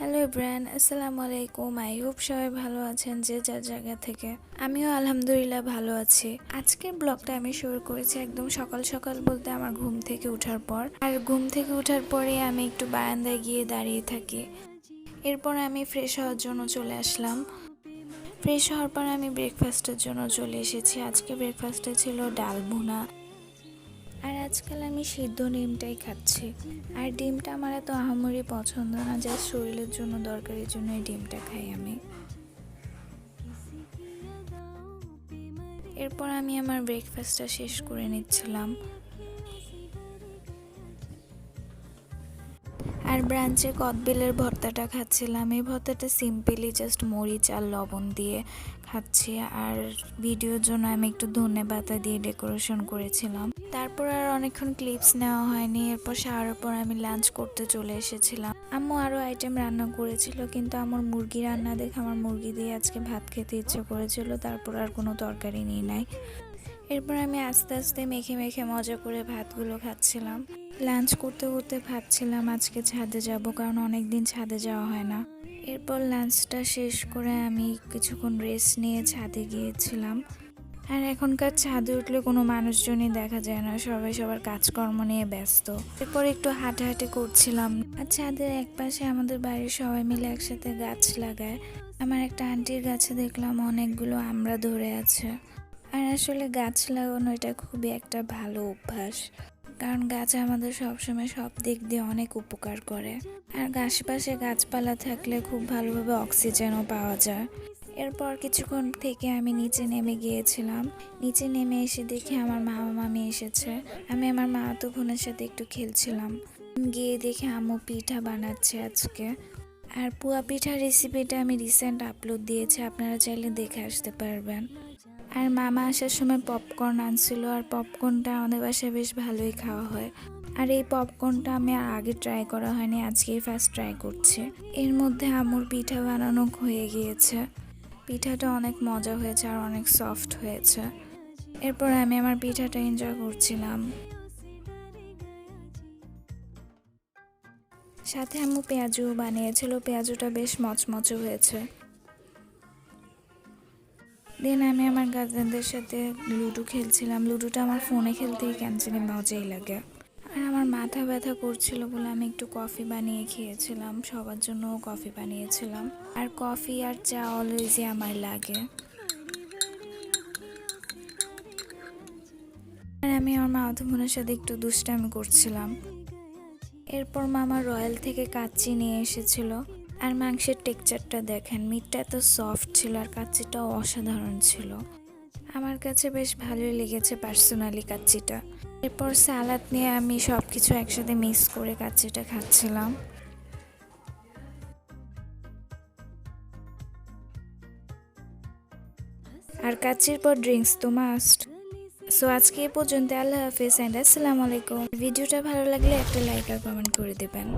Hello everyone, আসসালামু আলাইকুম। I hope সবাই ভালো আছেন যে যার জায়গা থেকে। আমিও আলহামদুলিল্লাহ ভালো আছি। আজকের ব্লগটা আমি শুরু করেছি একদম সকাল সকাল বলতে আমার ঘুম থেকে ওঠার পর। আর ঘুম থেকে ওঠার পরে আমি একটু বারান্দায় গিয়ে দাঁড়িয়ে থাকি। এরপর আমি ফ্রেশ হওয়ার জন্য চলে আসলাম। ফ্রেশ হওয়ার পর আমি ব্রেকফাস্টের জন্য চলে এসেছি। আজকে ব্রেকফাস্টে ছিল ডাল ভুনা। আর আজকাল আমি সিদ্ধ ডিমটাই খাচ্ছি। আর ডিমটা আমার এত আহামরি পছন্দ না, যা শরীরের জন্য দরকারের জন্য এই ডিমটা খাই আমি। এরপর আমি আমার ব্রেকফাস্টটা শেষ করে নিচ্ছিলাম। আর ব্রাঞ্চে কদবেলের ভর্তাটা খাচ্ছিলাম। এই ভর্তাটা সিম্পলি জাস্ট মরিচ আর লবণ দিয়ে খাচ্ছি। আর ভিডিওর জন্য আমি একটু ধনেপাতা দিয়ে ডেকোরেশন করেছিলাম। তারপর আর অনেকক্ষণ ক্লিপস নেওয়া হয়নি। এরপর শাওয়ারের পর আমি লাঞ্চ করতে চলে এসেছিলাম। আম্মু আরও আইটেম রান্না করেছিল, কিন্তু আমার মুরগি রান্না দেখে আমার মুরগি দিয়ে আজকে ভাত খেতে ইচ্ছে করেছিল। তারপর আর কোনো তরকারি নিই নাই। এরপর আমি আস্তে আস্তে মেখে মেখে মজা করে ভাতগুলো খাচ্ছিলাম। লাঞ্চ করতে করতে ভাবছিলাম আজকে ছাদে যাব, কারণ অনেক দিন ছাদে যাওয়া হয় না। এরপর লাঞ্চটা শেষ করে আমি কিছুক্ষণ রেস্ট নিয়ে ছাদে গিয়েছিলাম। আর এখনকার ছাদে উঠলে কোনো মানুষজনই দেখা যায় না, সবাই সবার কাজকর্ম নিয়ে ব্যস্ত। এরপর একটু হাঁটাহাঁটি করছিলাম। আর ছাদের এক পাশে আমাদের বাড়ির সবাই মিলে একসাথে গাছ লাগায়। আমার একটা আন্টির গাছে দেখলাম অনেকগুলো আমড়া ধরে আছে। আর আসলে গাছ লাগানো এটা খুবই একটা ভালো অভ্যাস, কারণ গাছ আমাদের সবসময় সব দিক দিয়ে অনেক উপকার করে। আর আশেপাশে গাছপালা থাকলে খুব ভালোভাবে অক্সিজেনও পাওয়া যায়। এরপর কিছুক্ষণ থেকে আমি নিচে নেমে গিয়েছিলাম। নিচে নেমে এসে দেখি আমার মামা মামি এসেছে। আমি আমার মামাতো বোনের সাথে একটু খেলছিলাম। গিয়ে দেখি আম্মু পিঠা বানাচ্ছে আজকে। আর পুয়া পিঠার রেসিপিটা আমি রিসেন্ট আপলোড দিয়েছি, আপনারা চাইলে দেখে আসতে পারবেন। আর মামা আসার সময় পপকর্ন আনছিল। আর পপকর্নটা আমাদের বাসায় বেশ ভালোই খাওয়া হয়। আর এই পপকর্নটা আমি আর আগে ট্রাই করা হয়নি, আজকেই ফার্স্ট ট্রাই করছি। এর মধ্যে আম্মুর পিঠা বানানো হয়ে গিয়েছে। পিঠাটা অনেক মজা হয়েছে আর অনেক সফট হয়েছে। এরপর আমি আমার পিঠাটা এনজয় করছিলাম। সাথে আম্মু পেঁয়াজুও বানিয়েছিল, পেঁয়াজুটা বেশ মচমচে হয়েছে। দেন আমি আমার কাজিনদের সাথে লুডো খেলছিলাম। লুডোটা আমার ফোনে খেলতেই কেন জানি মজাই লাগে। আর আমার মাথা ব্যথা করছিল বলে আমি একটু কফি বানিয়ে খেয়েছিলাম। সবার জন্যও কফি বানিয়েছিলাম। আর কফি আর চা অলওয়েজই আমার লাগে। আর আমি আমার মামাতো বোনের সাথে একটু দুষ্টামি করছিলাম। এরপর মামা রয়্যাল থেকে কাচ্চি নিয়ে এসেছিল। আর মাংসের টেক্সচারটা দেখেন, মিটটা এত সফট ছিল আর কাচ্চিটাও অসাধারণ ছিল। আমার কাছে বেশ ভালোই লেগেছে পার্সোনালি কাচ্চিটা। এরপর সালাদ নিয়ে আমি সব কিছু একসাথে মিক্স করে কাচ্চিটা খাচ্ছিলাম। আর কাচ্চির পর ড্রিঙ্কস তো মাস্ট। সো আজকে এই পর্যন্ত। আল্লাহ হাফিজ এন্ড আসসালামু আলাইকুম। ভিডিওটা ভালো লাগলে একটা লাইক আর কমেন্ট করে দেবেন।